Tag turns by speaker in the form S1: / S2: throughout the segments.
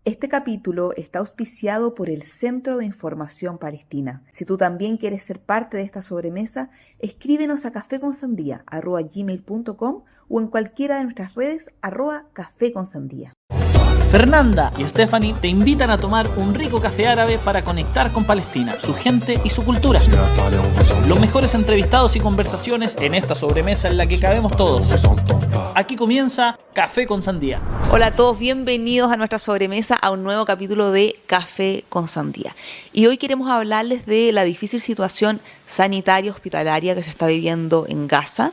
S1: Este capítulo está auspiciado por el Centro de Información Palestina. Si tú también quieres ser parte de esta sobremesa, escríbenos a cafeconsandía@gmail.com o en cualquiera de nuestras redes @cafeconsandía.
S2: Fernanda y Stephanie te invitan a tomar un rico café árabe para conectar con Palestina, su gente y su cultura. Los mejores entrevistados y conversaciones en esta sobremesa en la que cabemos todos. Aquí comienza Café con Sandía.
S1: Hola a todos, bienvenidos a nuestra sobremesa, a un nuevo capítulo de Café con Sandía. Y hoy queremos hablarles de la difícil situación sanitaria hospitalaria que se está viviendo en Gaza.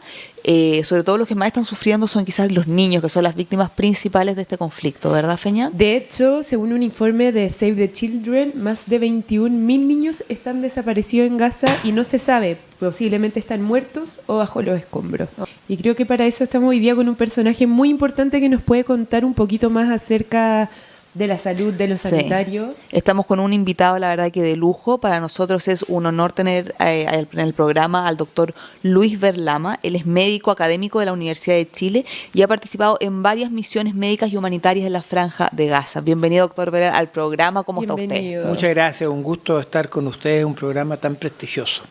S1: Sobre todo los que más están sufriendo son quizás los niños, que son las víctimas principales de este conflicto, ¿verdad, Feña?
S3: De hecho, según un informe de Save the Children, más de 21.000 niños están desaparecidos en Gaza y no se sabe, posiblemente están muertos o bajo los escombros. Y creo que para eso estamos hoy día con un personaje muy importante que nos puede contar un poquito más acerca de la salud, de lo sanitario.
S1: Sí. Estamos con un invitado, la verdad que de lujo. Para nosotros es un honor tener en el programa al doctor Luis Verlama. Él es médico académico de la Universidad de Chile y ha participado en varias misiones médicas y humanitarias en la Franja de Gaza. Bienvenido, doctor Verlama, al programa. ¿Cómo está usted?
S4: Muchas gracias, un gusto estar con ustedes, un programa tan prestigioso.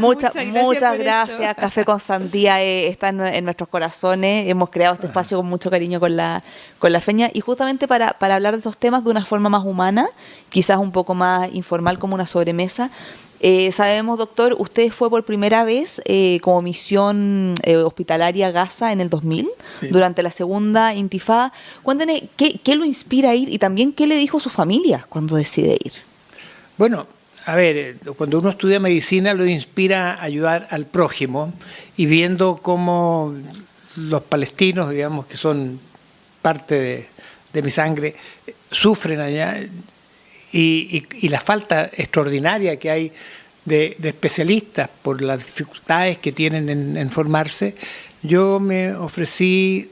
S1: Muchas gracias. Café con Sandía está en nuestros corazones. Hemos creado este espacio con mucho cariño con la Feña, y justamente para hablar de estos temas de una forma más humana, quizás un poco más informal, como una sobremesa. Sabemos, doctor, usted fue por primera vez como misión hospitalaria a Gaza en el 2000, sí, durante la segunda intifada. Cuéntenos, ¿qué lo inspira a ir y también qué le dijo su familia cuando decide ir?
S4: Bueno, a ver, cuando uno estudia medicina lo inspira a ayudar al prójimo, y viendo cómo los palestinos, digamos, que son parte de mi sangre, sufren allá, y la falta extraordinaria que hay de especialistas por las dificultades que tienen en formarse, yo me ofrecí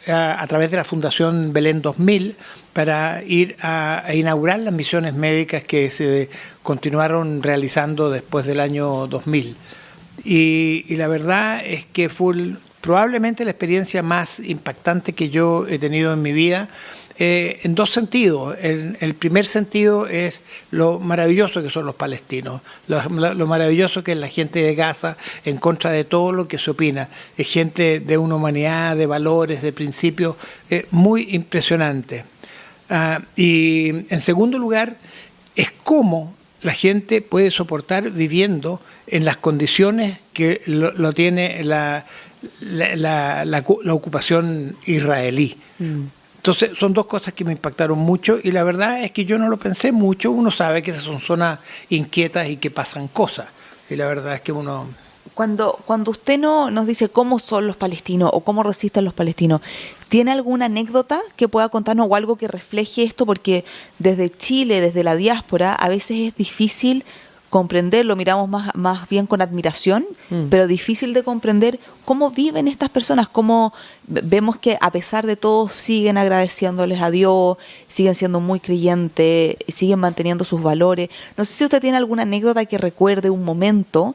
S4: a través de la Fundación Belén 2000 para ir a inaugurar las misiones médicas que se continuaron realizando después del año 2000. Y la verdad es que fue probablemente la experiencia más impactante que yo he tenido en mi vida, en dos sentidos. El primer sentido es lo maravilloso que son los palestinos, lo maravilloso que es la gente de Gaza, en contra de todo lo que se opina. Es gente de una humanidad, de valores, de principios, muy impresionante. Y en segundo lugar, es cómo la gente puede soportar viviendo en las condiciones que lo tiene la ocupación israelí. Entonces son dos cosas que me impactaron mucho, y la verdad es que yo no lo pensé mucho. Uno sabe que esas son zonas inquietas y que pasan cosas, y la verdad es que uno...
S1: Cuando usted nos dice cómo son los palestinos o cómo resisten los palestinos, ¿tiene alguna anécdota que pueda contarnos o algo que refleje esto? Porque desde Chile, desde la diáspora, a veces es difícil comprender, lo miramos más bien con admiración, pero difícil de comprender cómo viven estas personas, cómo vemos que a pesar de todo siguen agradeciéndoles a Dios, siguen siendo muy creyentes, siguen manteniendo sus valores. No sé si usted tiene alguna anécdota que recuerde un momento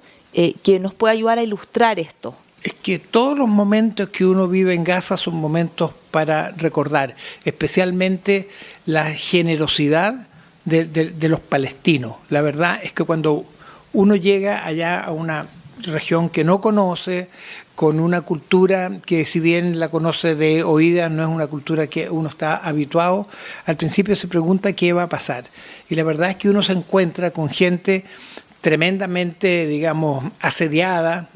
S1: que nos pueda ayudar a ilustrar esto.
S4: Es que todos los momentos que uno vive en Gaza son momentos para recordar, especialmente la generosidad de los palestinos. La verdad es que cuando uno llega allá a una región que no conoce, con una cultura que, si bien la conoce de oídas, no es una cultura que uno está habituado, al principio se pregunta qué va a pasar. Y la verdad es que uno se encuentra con gente tremendamente, digamos, asediada,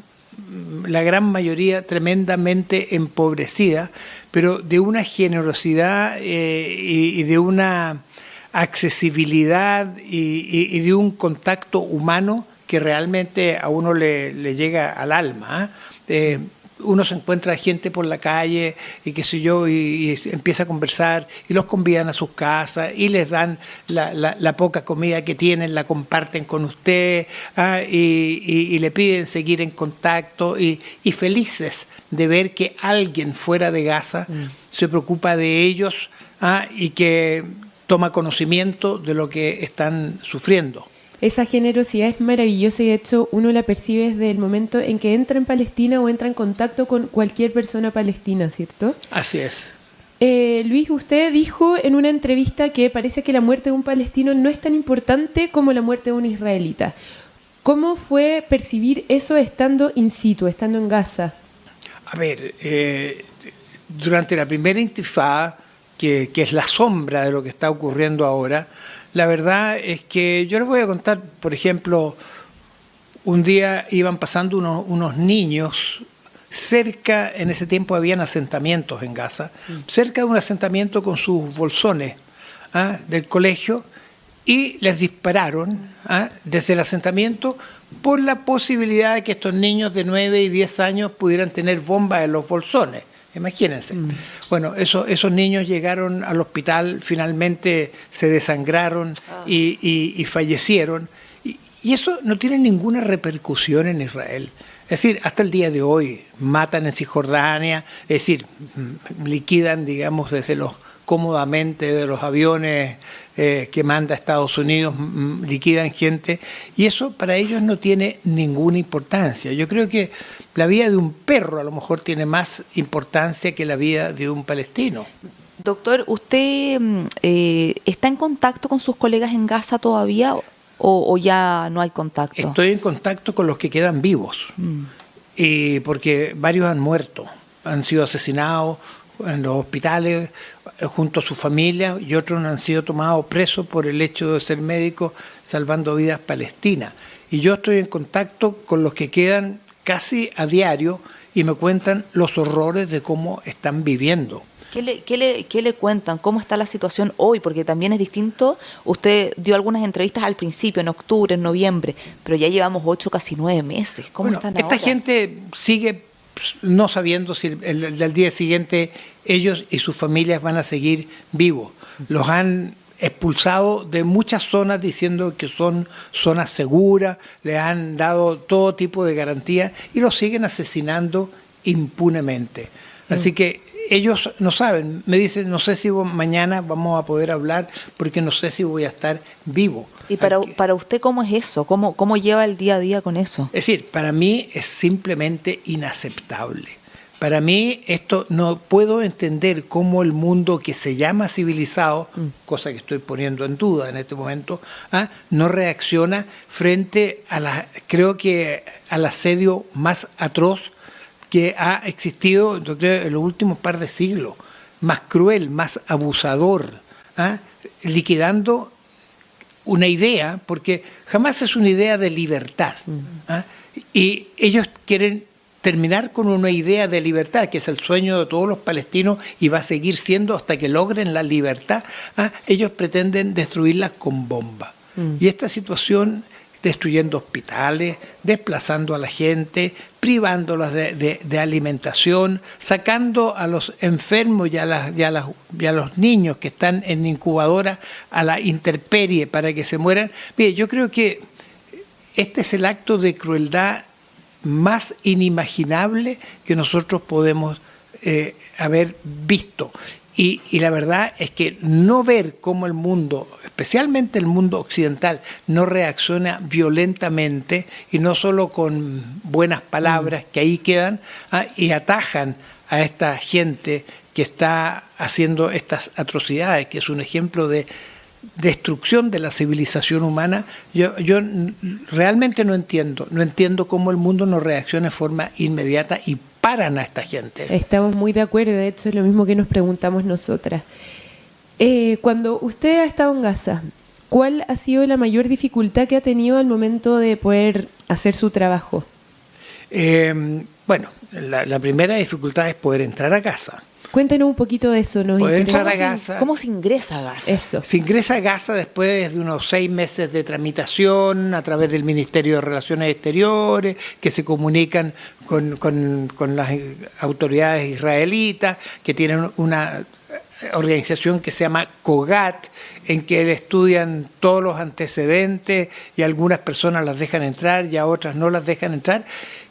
S4: la gran mayoría tremendamente empobrecida, pero de una generosidad y de una accesibilidad y de un contacto humano que realmente a uno le llega al alma. Uno se encuentra gente por la calle y qué sé yo, y empieza a conversar, y los convidan a sus casas y les dan la poca comida que tienen, la comparten con usted, y le piden seguir en contacto, y felices de ver que alguien fuera de Gaza se preocupa de ellos, y que toma conocimiento de lo que están sufriendo.
S3: Esa generosidad es maravillosa, y de hecho uno la percibe desde el momento en que entra en Palestina o entra en contacto con cualquier persona palestina, ¿cierto?
S4: Así es.
S3: Luis, usted dijo en una entrevista que parece que la muerte de un palestino no es tan importante como la muerte de un israelita. ¿Cómo fue percibir eso estando in situ, estando en Gaza?
S4: A ver, durante la primera intifada, que es la sombra de lo que está ocurriendo ahora, la verdad es que yo les voy a contar, por ejemplo, un día iban pasando unos niños cerca, en ese tiempo habían asentamientos en Gaza, cerca de un asentamiento con sus bolsones del colegio, y les dispararon desde el asentamiento por la posibilidad de que estos niños de 9 y 10 años pudieran tener bombas en los bolsones. Imagínense. Bueno, esos niños llegaron al hospital, finalmente se desangraron y fallecieron. Y eso no tiene ninguna repercusión en Israel. Es decir, hasta el día de hoy matan en Cisjordania, es decir, liquidan, digamos, cómodamente de los aviones que manda Estados Unidos, liquidan gente, y eso para ellos no tiene ninguna importancia. Yo creo que la vida de un perro a lo mejor tiene más importancia que la vida de un palestino.
S1: Doctor, ¿usted está en contacto con sus colegas en Gaza todavía o ya no hay contacto?
S4: Estoy en contacto con los que quedan vivos, y porque varios han muerto, han sido asesinados en los hospitales junto a su familia, y otros han sido tomados presos por el hecho de ser médicos salvando vidas palestinas. Y yo estoy en contacto con los que quedan casi a diario y me cuentan los horrores de cómo están viviendo.
S1: ¿Qué le cuentan? ¿Cómo está la situación hoy? Porque también es distinto. Usted dio algunas entrevistas al principio, en octubre, en noviembre, pero ya llevamos 8, casi 9 meses. ¿Cómo están ahora?
S4: Esta gente sigue no sabiendo si el día siguiente ellos y sus familias van a seguir vivos. Los han expulsado de muchas zonas diciendo que son zonas seguras, les han dado todo tipo de garantías y los siguen asesinando impunemente. Así que ellos no saben, me dicen, no sé si mañana vamos a poder hablar porque no sé si voy a estar vivo.
S1: ¿Y para usted cómo es eso? ¿Cómo lleva el día a día con eso?
S4: Es decir, para mí es simplemente inaceptable. Para mí esto no puedo entender cómo el mundo que se llama civilizado, cosa que estoy poniendo en duda en este momento, no reacciona frente a creo que al asedio más atroz que ha existido en los últimos par de siglos, más cruel, más abusador, liquidando una idea, porque jamás es una idea de libertad. Y ellos quieren terminar con una idea de libertad, que es el sueño de todos los palestinos y va a seguir siendo hasta que logren la libertad. Ellos pretenden destruirla con bombas. Y esta situación, destruyendo hospitales, desplazando a la gente, privándolas de alimentación, sacando a los enfermos y a los niños que están en incubadora a la intemperie para que se mueran. Mire, yo creo que este es el acto de crueldad más inimaginable que nosotros podemos haber visto. Y la verdad es que no ver cómo el mundo, especialmente el mundo occidental, no reacciona violentamente y no solo con buenas palabras que ahí quedan y atajan a esta gente que está haciendo estas atrocidades, que es un ejemplo de destrucción de la civilización humana. Yo realmente no entiendo cómo el mundo no reacciona de forma inmediata y paran a esta gente.
S3: Estamos muy de acuerdo, de hecho es lo mismo que nos preguntamos nosotras. Cuando usted ha estado en Gaza, ¿cuál ha sido la mayor dificultad que ha tenido al momento de poder hacer su trabajo?
S4: Bueno, la primera dificultad es poder entrar a Gaza.
S3: Cuéntenos un poquito de eso.
S4: Poder entrar a Gaza.
S1: ¿Cómo se ingresa a Gaza?
S3: Eso.
S4: Se ingresa a Gaza después de unos 6 meses de tramitación a través del Ministerio de Relaciones Exteriores, que se comunican con las autoridades israelitas, que tienen una organización que se llama COGAT, en que estudian todos los antecedentes y algunas personas las dejan entrar y a otras no las dejan entrar.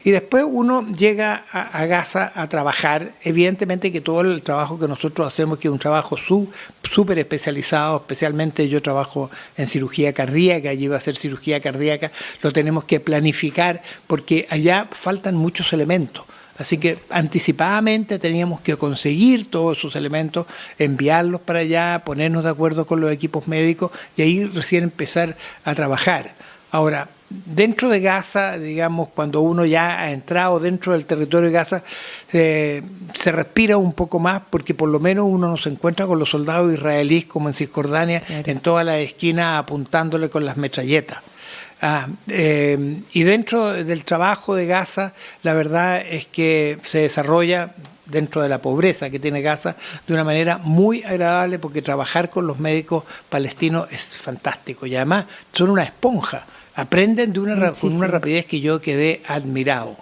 S4: Y después uno llega a Gaza a trabajar. Evidentemente que todo el trabajo que nosotros hacemos, que es un trabajo súper especializado, especialmente yo trabajo en cirugía cardíaca, allí va a ser cirugía cardíaca, lo tenemos que planificar porque allá faltan muchos elementos. Así que anticipadamente teníamos que conseguir todos esos elementos, enviarlos para allá, ponernos de acuerdo con los equipos médicos y ahí recién empezar a trabajar. Ahora, dentro de Gaza, digamos, cuando uno ya ha entrado dentro del territorio de Gaza, se respira un poco más porque por lo menos uno no se encuentra con los soldados israelíes como en Cisjordania, claro, en todas las esquinas apuntándole con las metralletas. Y dentro del trabajo de Gaza, la verdad es que se desarrolla dentro de la pobreza que tiene Gaza de una manera muy agradable porque trabajar con los médicos palestinos es fantástico y además son una esponja. Aprenden con una rapidez que yo quedé admirado.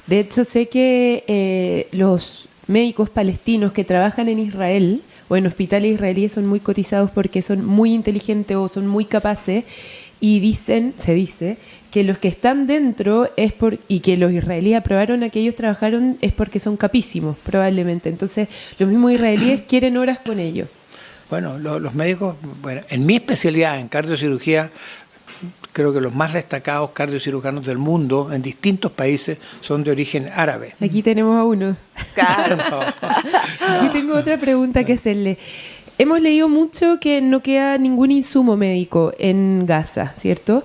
S3: De hecho, sé que los médicos palestinos que trabajan en Israel o en hospitales israelíes son muy cotizados porque son muy inteligentes o son muy capaces y se dice que los que están dentro y que los israelíes aprobaron a que ellos trabajaron es porque son capísimos, probablemente. Entonces, los mismos israelíes quieren horas con ellos.
S4: Bueno, los médicos, en mi especialidad en cardiocirugía, creo que los más destacados cardiocirujanos del mundo en distintos países son de origen árabe.
S3: Aquí tenemos a uno.
S1: Claro.
S3: Y tengo otra pregunta que hacerle. Hemos leído mucho que no queda ningún insumo médico en Gaza, ¿cierto?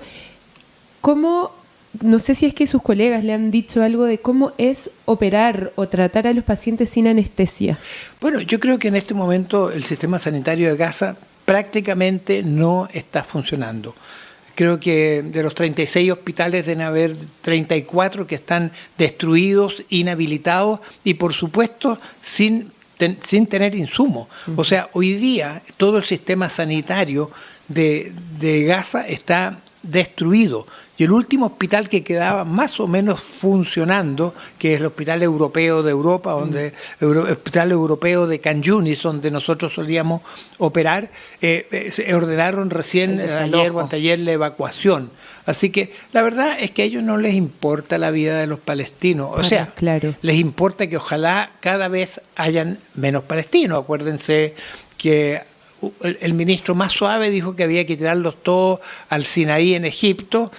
S3: No sé si es que sus colegas le han dicho algo de cómo es operar o tratar a los pacientes sin anestesia.
S4: Bueno, yo creo que en este momento el sistema sanitario de Gaza prácticamente no está funcionando. Creo que de los 36 hospitales deben haber 34 que están destruidos, inhabilitados y por supuesto sin tener insumos. O sea, hoy día todo el sistema sanitario de Gaza está destruido. Y el último hospital que quedaba más o menos funcionando, que es el Hospital Europeo de Europa, el Hospital Europeo de Khan Yunis, donde nosotros solíamos operar, se ordenaron recién ayer o anteayer la evacuación. Así que la verdad es que a ellos no les importa la vida de los palestinos. O sea, claro, les importa que ojalá cada vez hayan menos palestinos. Acuérdense que el ministro más suave dijo que había que tirarlos todos al Sinaí en Egipto,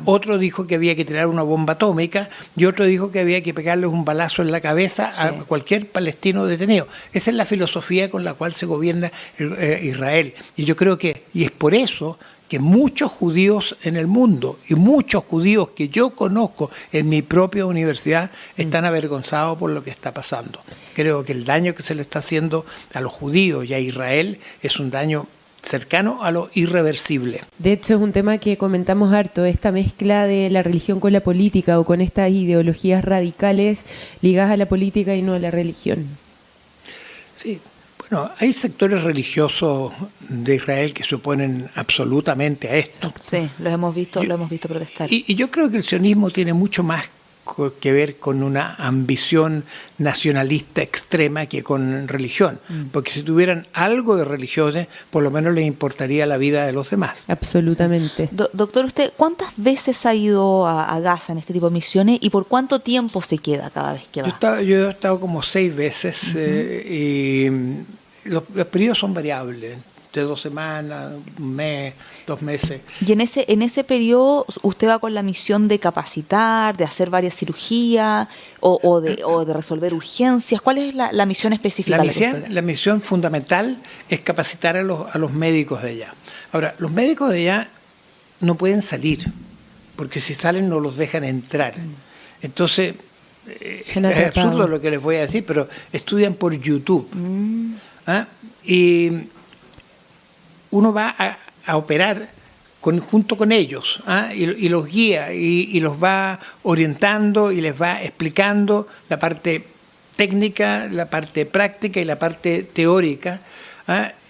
S4: otro dijo que había que tirar una bomba atómica y otro dijo que había que pegarles un balazo en la cabeza a cualquier palestino detenido. Esa es la filosofía con la cual se gobierna Israel. Y yo creo que, y es por eso que muchos judíos en el mundo y muchos judíos que yo conozco en mi propia universidad están avergonzados por lo que está pasando. Creo que el daño que se le está haciendo a los judíos y a Israel es un daño cercano a lo irreversible.
S3: De hecho, es un tema que comentamos harto, esta mezcla de la religión con la política o con estas ideologías radicales ligadas a la política y no a la religión.
S4: Sí. Bueno, hay sectores religiosos de Israel que se oponen absolutamente a esto.
S1: Sí, lo hemos visto protestar.
S4: Y yo creo que el sionismo tiene mucho más que ver con una ambición nacionalista extrema que con religión. Porque si tuvieran algo de religiones, por lo menos les importaría la vida de los demás.
S3: Absolutamente.
S1: Sí. Doctor, ¿usted cuántas veces ha ido a Gaza en este tipo de misiones y por cuánto tiempo se queda cada vez que va?
S4: Yo he estado como 6 veces y los periodos son variables. De 2 semanas, 1 mes, 2 meses.
S1: Y en ese periodo usted va con la misión de capacitar, de hacer varias cirugías o de resolver urgencias. ¿Cuál es la misión específica?
S4: La misión fundamental es capacitar a los médicos de allá. Ahora, los médicos de allá no pueden salir, porque si salen no los dejan entrar. Entonces, es absurdo lo que les voy a decir, pero estudian por YouTube. Y uno va a operar junto con ellos y los guía y los va orientando y les va explicando la parte técnica, la parte práctica y la parte teórica.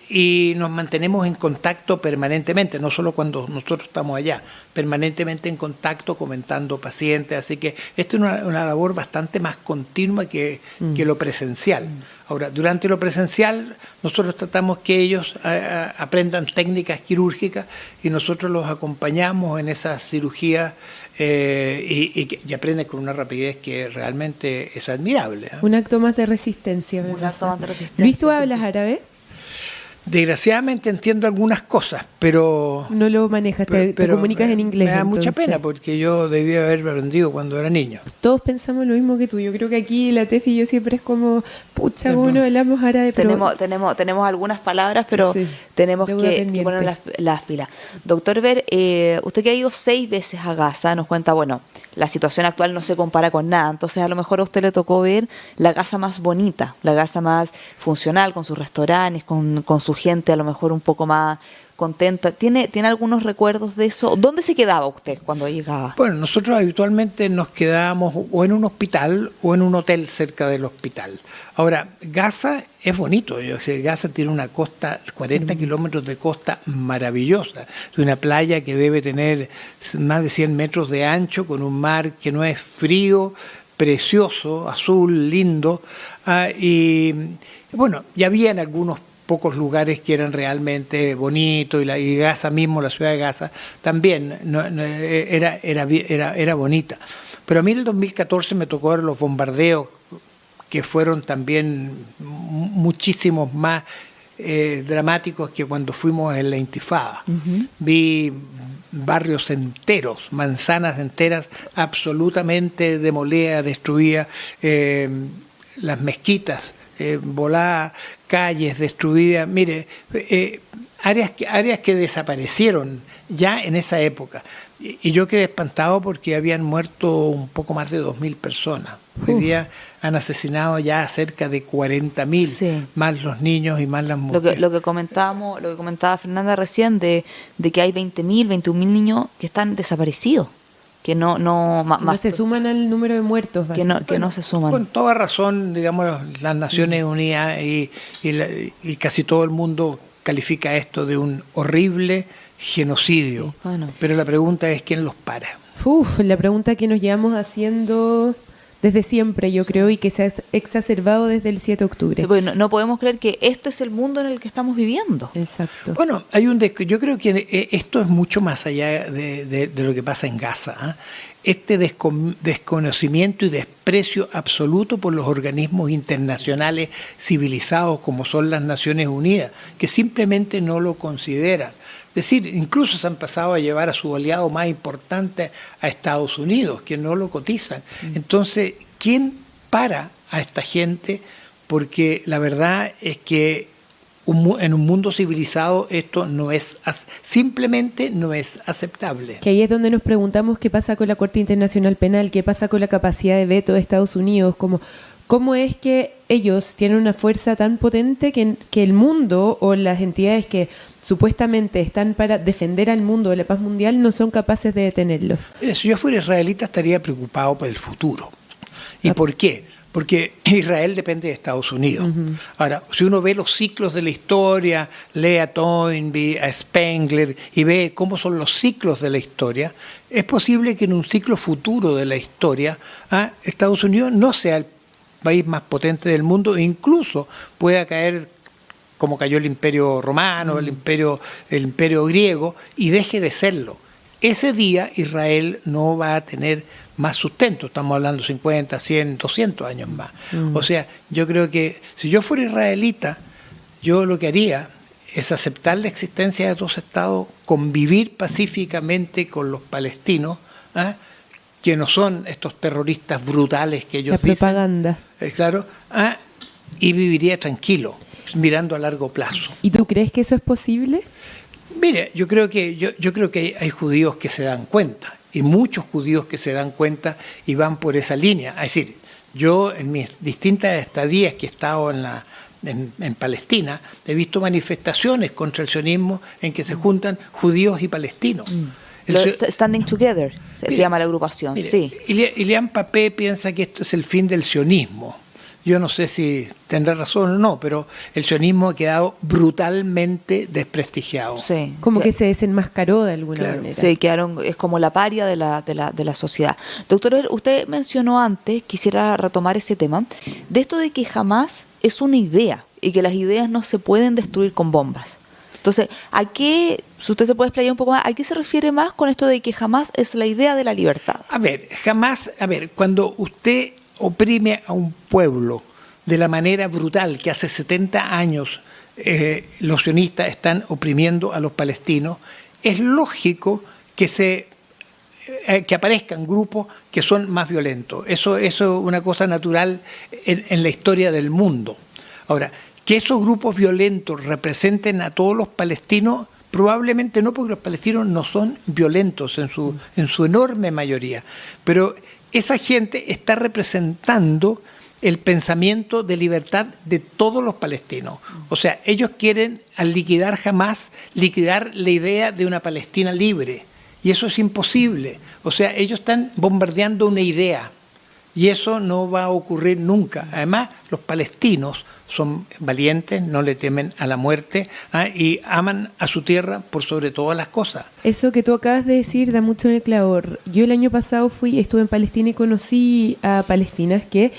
S4: Y nos mantenemos en contacto permanentemente, no solo cuando nosotros estamos allá, permanentemente en contacto comentando pacientes, así que esto es una labor bastante más continua que lo presencial. Ahora, durante lo presencial nosotros tratamos que ellos aprendan técnicas quirúrgicas y nosotros los acompañamos en esa cirugía y aprenden con una rapidez que realmente es admirable.
S3: Un acto más de resistencia.
S1: Un acto más de resistencia.
S3: Luis, ¿tú hablas árabe?
S4: Desgraciadamente entiendo algunas cosas, pero...
S3: No lo manejas, te comunicas en inglés.
S4: Me da mucha
S3: entonces.
S4: pena porque yo debía haber aprendido cuando era niño.
S3: Todos pensamos lo mismo que tú. Yo creo que aquí la Tefi y yo siempre es como, pucha, bueno, hablamos árabe, pero...
S1: Tenemos algunas palabras, pero
S3: Sí,
S1: tenemos
S3: deuda
S1: que
S3: pendiente.
S1: poner las pilas. Doctor Ver, usted que ha ido 6 veces a Gaza, nos cuenta, bueno, la situación actual no se compara con nada, entonces a lo mejor a usted le tocó ver la Gaza más bonita, la Gaza más funcional, con sus restaurantes, con su gente a lo mejor un poco más contenta. ¿Tiene algunos recuerdos de eso? ¿Dónde se quedaba usted cuando llegaba?
S4: Bueno, nosotros habitualmente nos quedábamos o en un hospital o en un hotel cerca del hospital. Ahora, Gaza es bonito. Gaza tiene una costa, 40 kilómetros de costa maravillosa. Es una playa que debe tener más de 100 metros de ancho, con un mar que no es frío, precioso, azul, lindo. Y bueno, ya habían algunos pocos lugares que eran realmente bonitos, y Gaza mismo, la ciudad de Gaza, también era bonita. Pero a mí en el 2014 me tocó ver los bombardeos, que fueron también muchísimos más dramáticos que cuando fuimos en la Intifada. Uh-huh. Vi barrios enteros, manzanas enteras absolutamente demolidas, destruidas, las mezquitas voladas, calles destruidas, mire, áreas que desaparecieron ya en esa época. Y yo quedé espantado porque habían muerto un poco más de 2.000 personas. Hoy día han asesinado ya cerca de 40.000, sí, más los niños y más las mujeres.
S1: Lo que comentaba Fernanda recién, de que hay 20.000, 21.000 niños que están desaparecidos. Que no
S3: se suman al número de muertos.
S1: Que no se suman.
S4: Con toda razón, digamos, las Naciones Unidas y casi todo el mundo califica esto de un horrible genocidio. Sí, bueno. Pero la pregunta es ¿quién los para?
S3: La pregunta que nos llevamos haciendo desde siempre, yo creo, y que se ha exacerbado desde el 7 de octubre.
S1: Sí, bueno, no podemos creer que este es el mundo en el que estamos viviendo.
S3: Exacto.
S4: Bueno, yo creo que esto es mucho más allá de lo que pasa en Gaza, ¿eh? Este desconocimiento y desprecio absoluto por los organismos internacionales civilizados como son las Naciones Unidas, que simplemente no lo consideran. Es decir, incluso se han pasado a llevar a su aliado más importante a Estados Unidos, que no lo cotizan. Entonces, ¿quién para a esta gente? Porque la verdad es que en un mundo civilizado esto simplemente no es aceptable.
S3: Que ahí es donde nos preguntamos qué pasa con la Corte Internacional Penal, qué pasa con la capacidad de veto de Estados Unidos, ¿cómo es que ellos tienen una fuerza tan potente que el mundo o las entidades que supuestamente están para defender al mundo de la paz mundial no son capaces de detenerlos?
S4: Si yo fuera israelita estaría preocupado por el futuro. ¿Y por qué? Porque Israel depende de Estados Unidos. Uh-huh. Ahora, si uno ve los ciclos de la historia, lee a Toynbee, a Spengler, y ve cómo son los ciclos de la historia, es posible que en un ciclo futuro de la historia, Estados Unidos no sea el país más potente del mundo e incluso pueda caer como cayó el Imperio Romano, el Imperio Griego, y deje de serlo. Ese día Israel no va a tener más sustento, estamos hablando 50, 100, 200 años más. O sea, yo creo que si yo fuera israelita, yo lo que haría es aceptar la existencia de dos estados, convivir pacíficamente con los palestinos, que no son estos terroristas brutales que ellos dicen. La
S3: propaganda.
S4: Claro, y viviría tranquilo, mirando a largo plazo.
S3: ¿Y tú crees que eso es posible?
S4: Mire, yo creo que hay judíos que se dan cuenta, y muchos judíos que se dan cuenta y van por esa línea. Es decir, yo en mis distintas estadías que he estado en Palestina, he visto manifestaciones contra el sionismo en que se juntan judíos y palestinos.
S1: Standing Together se llama la agrupación.
S4: Mire,
S1: sí.
S4: Ilian Papé piensa que esto es el fin del sionismo. Yo no sé si tendrá razón o no, pero el sionismo ha quedado brutalmente desprestigiado.
S1: Sí.
S3: Como que se desenmascaró de alguna manera.
S1: Sí, es como la paria de la sociedad. Doctor, usted mencionó antes, quisiera retomar ese tema, de esto de que jamás es una idea y que las ideas no se pueden destruir con bombas. Entonces, si usted se puede explayar un poco más, ¿a qué se refiere más con esto de que jamás es la idea de la libertad?
S4: Cuando usted oprime a un pueblo de la manera brutal que hace 70 años los sionistas están oprimiendo a los palestinos, es lógico que aparezcan grupos que son más violentos. Eso es una cosa natural en la historia del mundo. Ahora, que esos grupos violentos representen a todos los palestinos, probablemente no, porque los palestinos no son violentos en su enorme mayoría. Pero esa gente está representando el pensamiento de libertad de todos los palestinos. O sea, ellos quieren, al liquidar Hamás, liquidar la idea de una Palestina libre. Y eso es imposible. O sea, ellos están bombardeando una idea. Y eso no va a ocurrir nunca. Además, los palestinos son valientes, no le temen a la muerte, y aman a su tierra por sobre todas las cosas.
S3: Eso que tú acabas de decir da mucho en el clavo. Yo el año pasado estuve en Palestina y conocí a palestinas que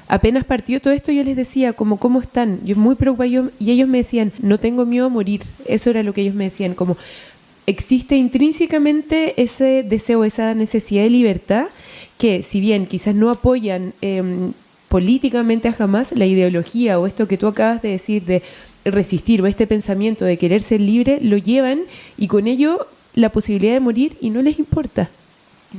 S3: apenas partió todo esto, yo les decía, ¿cómo están? Yo muy preocupada, y ellos me decían, no tengo miedo a morir. Eso era lo que ellos me decían, como existe intrínsecamente ese deseo, esa necesidad de libertad, que si bien quizás no apoyan políticamente a Hamás, la ideología o esto que tú acabas de decir de resistir, o este pensamiento de querer ser libre, lo llevan, y con ello la posibilidad de morir, y no les importa.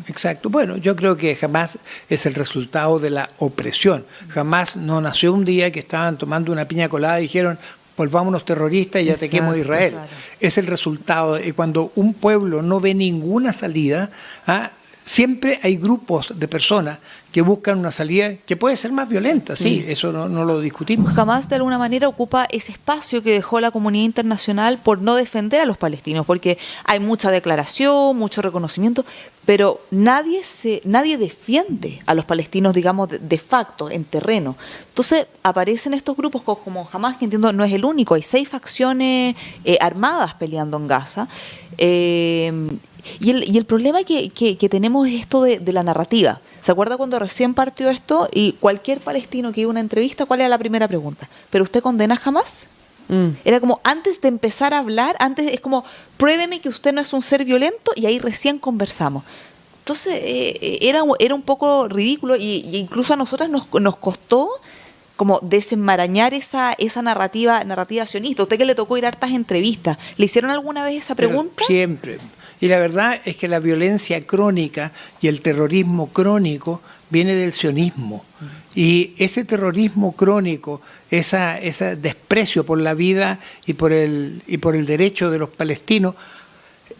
S4: Exacto. Bueno, yo creo que Hamás es el resultado de la opresión. Hamás no nació un día que estaban tomando una piña colada y dijeron, volvámonos terroristas y ataquemos a Israel. Claro. Es el resultado. Y cuando un pueblo no ve ninguna salida, siempre hay grupos de personas que buscan una salida que puede ser más violenta, sí, eso no lo discutimos.
S1: Hamás de alguna manera ocupa ese espacio que dejó la comunidad internacional por no defender a los palestinos, porque hay mucha declaración, mucho reconocimiento, pero nadie defiende a los palestinos, digamos, de facto, en terreno. Entonces aparecen estos grupos como Hamás, que entiendo no es el único, hay 6 facciones armadas peleando en Gaza. Y el problema que tenemos es esto de la narrativa. ¿Se acuerda cuando recién partió esto y cualquier palestino que iba a una entrevista, cuál era la primera pregunta? ¿Pero usted condena Hamás? Era como, antes de empezar a hablar, antes es como, pruébeme que usted no es un ser violento y ahí recién conversamos. Entonces, era un poco ridículo y incluso a nosotras nos costó como desenmarañar esa narrativa sionista. Usted que le tocó ir a hartas entrevistas, ¿le hicieron alguna vez esa pregunta?
S4: Pero siempre. Y la verdad es que la violencia crónica y el terrorismo crónico viene del sionismo. Y ese terrorismo crónico, ese desprecio por la vida y por el derecho de los palestinos,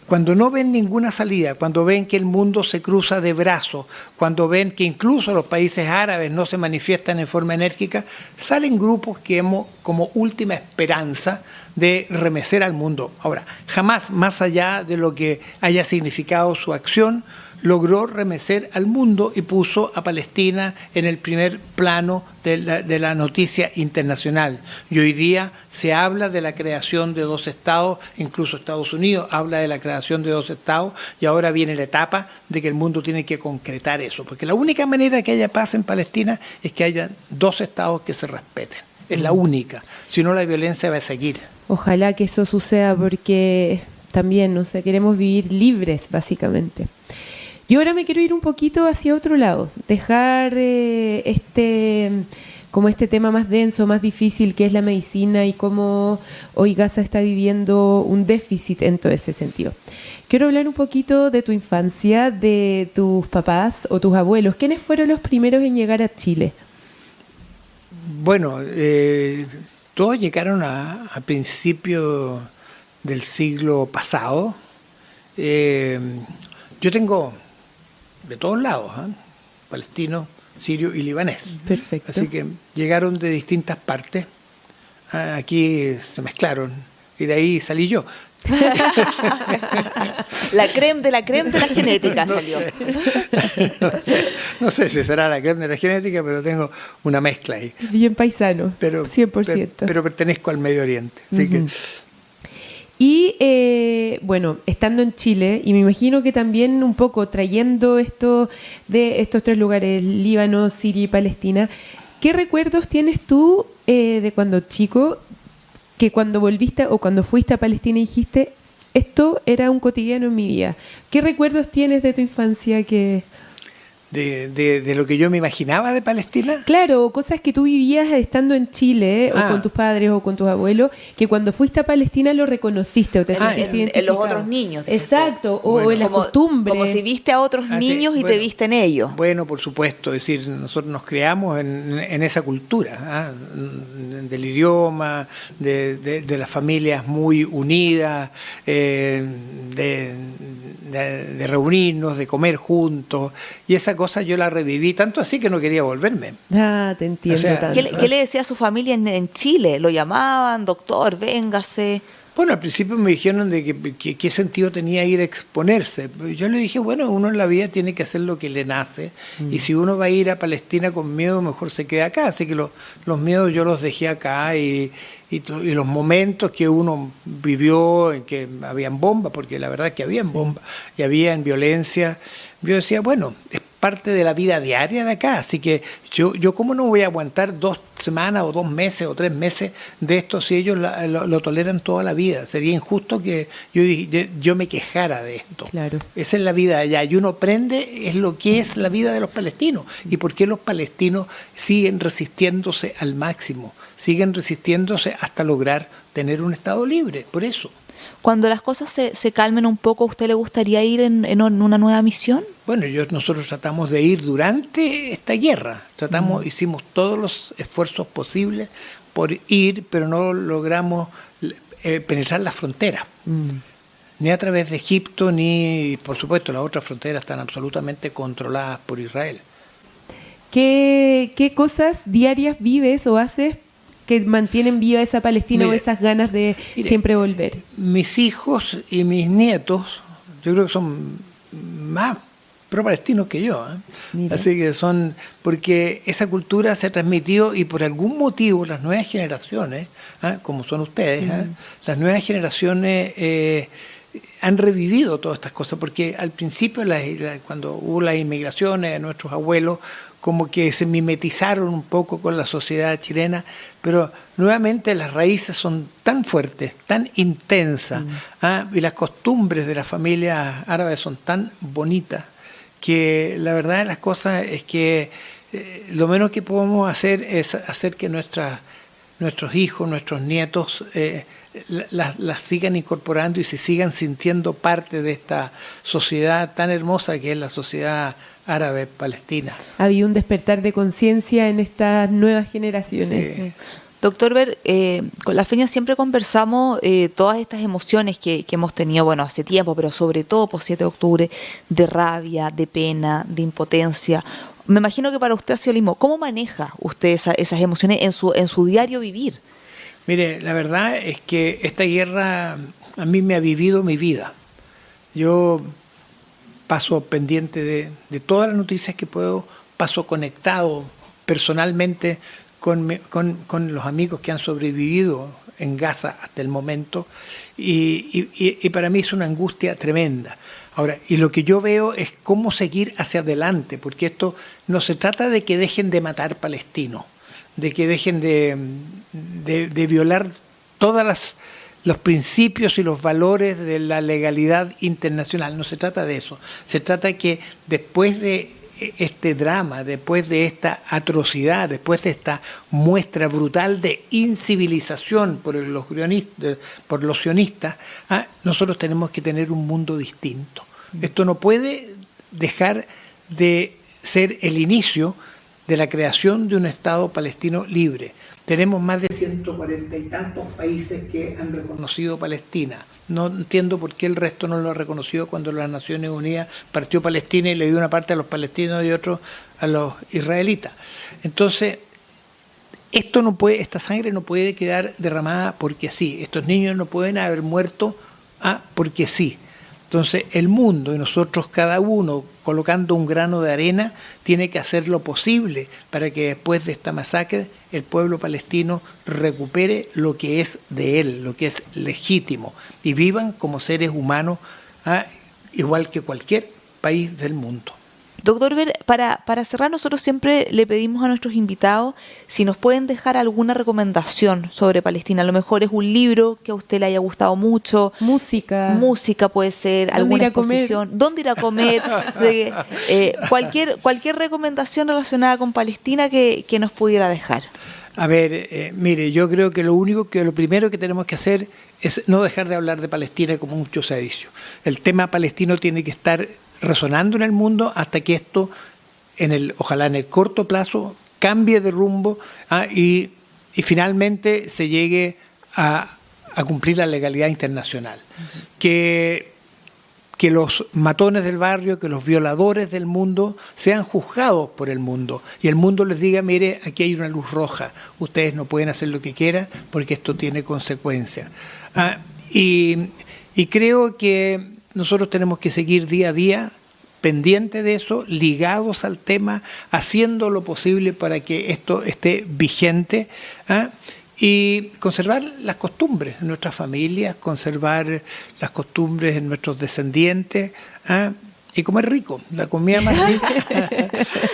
S4: cuando no ven ninguna salida, cuando ven que el mundo se cruza de brazos, cuando ven que incluso los países árabes no se manifiestan en forma enérgica, salen grupos que hemos como última esperanza de remecer al mundo. Ahora, jamás, más allá de lo que haya significado su acción, logró remecer al mundo y puso a Palestina en el primer plano de la noticia internacional. Y hoy día se habla de la creación de 2 estados, incluso Estados Unidos habla de la creación de 2 estados, y ahora viene la etapa de que el mundo tiene que concretar eso, porque la única manera que haya paz en Palestina es que haya 2 estados que se respeten. Es la única, si no la violencia va a seguir.
S3: Ojalá que eso suceda, porque también, queremos vivir libres, básicamente. Yo ahora me quiero ir un poquito hacia otro lado, dejar este tema más denso, más difícil, que es la medicina, y cómo hoy Gaza está viviendo un déficit en todo ese sentido. Quiero hablar un poquito de tu infancia, de tus papás o tus abuelos. ¿Quiénes fueron los primeros en llegar a Chile?
S4: Bueno, todos llegaron a principios del siglo pasado. Yo tengo de todos lados, palestino, sirio y libanés.
S3: Perfecto.
S4: Así que llegaron de distintas partes. Aquí se mezclaron y de ahí salí yo.
S1: La crème de la genética salió.
S4: No sé si será la crème de la genética, pero tengo una mezcla ahí.
S3: Bien paisano, pero 100%.
S4: Pero pertenezco al Medio Oriente. Así que...
S3: Y bueno, estando en Chile, y me imagino que también un poco trayendo esto de estos 3 lugares, Líbano, Siria y Palestina, ¿qué recuerdos tienes tú de cuando chico, que cuando volviste o cuando fuiste a Palestina dijiste, esto era un cotidiano en mi vida? ¿Qué recuerdos tienes de tu infancia que...?
S4: de lo que yo me imaginaba de Palestina.
S3: Claro, cosas que tú vivías estando en Chile, o con tus padres, o con tus abuelos, que cuando fuiste a Palestina lo reconociste, o te sentiste identificado.
S1: En los otros niños.
S3: Exacto,
S1: bueno,
S3: o en las costumbres.
S1: Como si viste a otros niños y te viste en ellos.
S4: Bueno, por supuesto, es decir, nosotros nos creamos en esa cultura, del idioma, de las familias muy unidas, de reunirnos, de comer juntos, y esa cosa yo la reviví, tanto así que no quería volverme.
S3: Te entiendo.
S4: O sea,
S3: tanto.
S1: ¿Qué le decía a su familia en Chile? ¿Lo llamaban, doctor, véngase?
S4: Bueno, al principio me dijeron de que qué sentido tenía ir a exponerse. Yo le dije, bueno, uno en la vida tiene que hacer lo que le nace, y si uno va a ir a Palestina con miedo, mejor se queda acá. Así que los miedos yo los dejé acá, y los momentos que uno vivió en que habían bombas, porque la verdad es que habían bombas y habían violencia, yo decía, bueno, es parte de la vida diaria de acá, así que yo cómo no voy a aguantar 2 semanas o 2 meses o 3 meses de esto si ellos lo toleran toda la vida. Sería injusto que yo me quejara de esto.
S3: Claro.
S4: Esa es la vida allá, y uno aprende es lo que es la vida de los palestinos y por qué los palestinos siguen resistiéndose al máximo, siguen resistiéndose hasta lograr tener un Estado libre, por eso.
S1: Cuando las cosas se calmen un poco, ¿a usted le gustaría ir en una nueva misión?
S4: Bueno, nosotros tratamos de ir durante esta guerra. Hicimos todos los esfuerzos posibles por ir, pero no logramos penetrar la frontera. Ni a través de Egipto, ni, por supuesto, las otras fronteras están absolutamente controladas por Israel.
S3: ¿Qué cosas diarias vives o haces que mantienen viva esa Palestina, o esas ganas de siempre volver?
S4: Mis hijos y mis nietos, yo creo que son más pro-palestinos que yo, así que porque esa cultura se ha transmitido, y por algún motivo las nuevas generaciones, como son ustedes, las nuevas generaciones han revivido todas estas cosas, porque al principio cuando hubo las inmigraciones de nuestros abuelos, como que se mimetizaron un poco con la sociedad chilena, pero nuevamente las raíces son tan fuertes, tan intensas, y las costumbres de las familias árabes son tan bonitas, que la verdad de las cosas es que lo menos que podemos hacer es hacer que nuestros hijos, nuestros nietos las sigan incorporando y se sigan sintiendo parte de esta sociedad tan hermosa que es la sociedad árabe palestina.
S3: Había un despertar de conciencia en estas nuevas generaciones.
S1: Sí. Doctor Ver, con la Feña siempre conversamos todas estas emociones que hemos tenido, bueno, hace tiempo, pero sobre todo por 7 de octubre, de rabia, de pena, de impotencia. Me imagino que para usted ha sido lo mismo. ¿Cómo maneja usted esas emociones en su diario vivir?
S4: Mire, la verdad es que esta guerra a mí me ha vivido mi vida. Yo paso pendiente de todas las noticias que puedo, paso conectado personalmente con los amigos que han sobrevivido en Gaza hasta el momento, y para mí es una angustia tremenda. Ahora, y lo que yo veo es cómo seguir hacia adelante, porque esto no se trata de que dejen de matar palestinos, de que dejen de violar todas los principios y los valores de la legalidad internacional. No se trata de eso. Se trata de que después de este drama, después de esta atrocidad, después de esta muestra brutal de incivilización por los sionistas, nosotros tenemos que tener un mundo distinto. Esto no puede dejar de ser el inicio de la creación de un Estado palestino libre. Tenemos más de 140 y tantos países que han reconocido Palestina. No entiendo por qué el resto no lo ha reconocido cuando las Naciones Unidas partió Palestina y le dio una parte a los palestinos y otro a los israelitas. Entonces, esta sangre no puede quedar derramada porque sí. Estos niños no pueden haber muerto porque sí. Entonces, el mundo y nosotros, cada uno, colocando un grano de arena, tiene que hacer lo posible para que después de esta masacre el pueblo palestino recupere lo que es de él, lo que es legítimo, y vivan como seres humanos, igual que cualquier país del mundo.
S1: Doctor Ver, para cerrar, nosotros siempre le pedimos a nuestros invitados si nos pueden dejar alguna recomendación sobre Palestina. A lo mejor es un libro que a usted le haya gustado mucho.
S3: Música
S1: puede ser, alguna exposición. ¿Dónde ir a comer? Cualquier recomendación relacionada con Palestina que nos pudiera dejar.
S4: A ver, mire, yo creo que lo primero que tenemos que hacer es no dejar de hablar de Palestina, como mucho se ha dicho. El tema palestino tiene que estar resonando en el mundo hasta que esto, ojalá en el corto plazo, cambie de rumbo y finalmente se llegue a cumplir la legalidad internacional. Que los matones del barrio, que los violadores del mundo sean juzgados por el mundo y el mundo les diga, mire, aquí hay una luz roja, ustedes no pueden hacer lo que quieran porque esto tiene consecuencias. Y creo que nosotros tenemos que seguir día a día pendientes de eso, ligados al tema, haciendo lo posible para que esto esté vigente y conservar las costumbres de nuestras familias, conservar las costumbres de nuestros descendientes y comer rico, la comida más rica.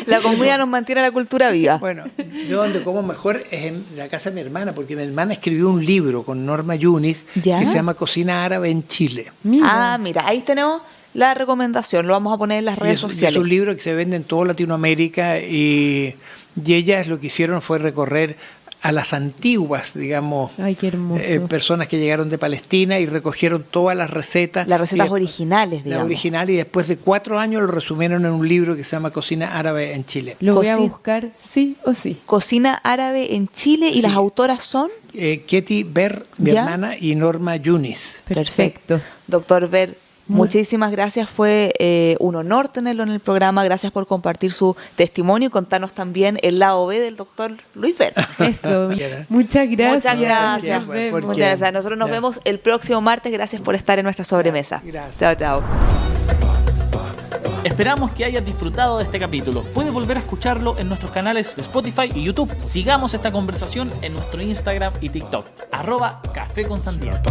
S1: La comida nos mantiene la cultura viva.
S4: Bueno, yo donde como mejor es en la casa de mi hermana, porque mi hermana escribió un libro con Norma Yunis que se llama Cocina Árabe en Chile.
S1: Mira, ahí tenemos la recomendación, lo vamos a poner en las redes sociales.
S4: Es un libro que se vende en toda Latinoamérica y ellas lo que hicieron fue recorrer a las antiguas, digamos,
S3: ay, qué hermoso,
S4: personas que llegaron de Palestina y recogieron todas las recetas.
S1: Las recetas originales, digamos.
S4: La original, y después de 4 años lo resumieron en un libro que se llama Cocina Árabe en Chile.
S3: Lo voy a buscar sí o sí.
S1: Cocina Árabe en Chile, y las autoras son...
S4: Ketty Ver, mi hermana, y Norma Yunis.
S3: Perfecto.
S1: Doctor Ver, muchísimas gracias, fue un honor tenerlo en el programa, gracias por compartir su testimonio y contarnos también el lado B del doctor Luis Ver.
S3: Eso, muchas gracias.
S1: Muchas gracias. Muchas gracias. Nosotros nos vemos el próximo martes, gracias por estar en nuestra sobremesa.
S4: Gracias.
S1: Chao.
S2: Esperamos que hayas disfrutado de este capítulo. Puedes volver a escucharlo en nuestros canales de Spotify y YouTube. Sigamos esta conversación en nuestro Instagram y TikTok, @Café con Sandía.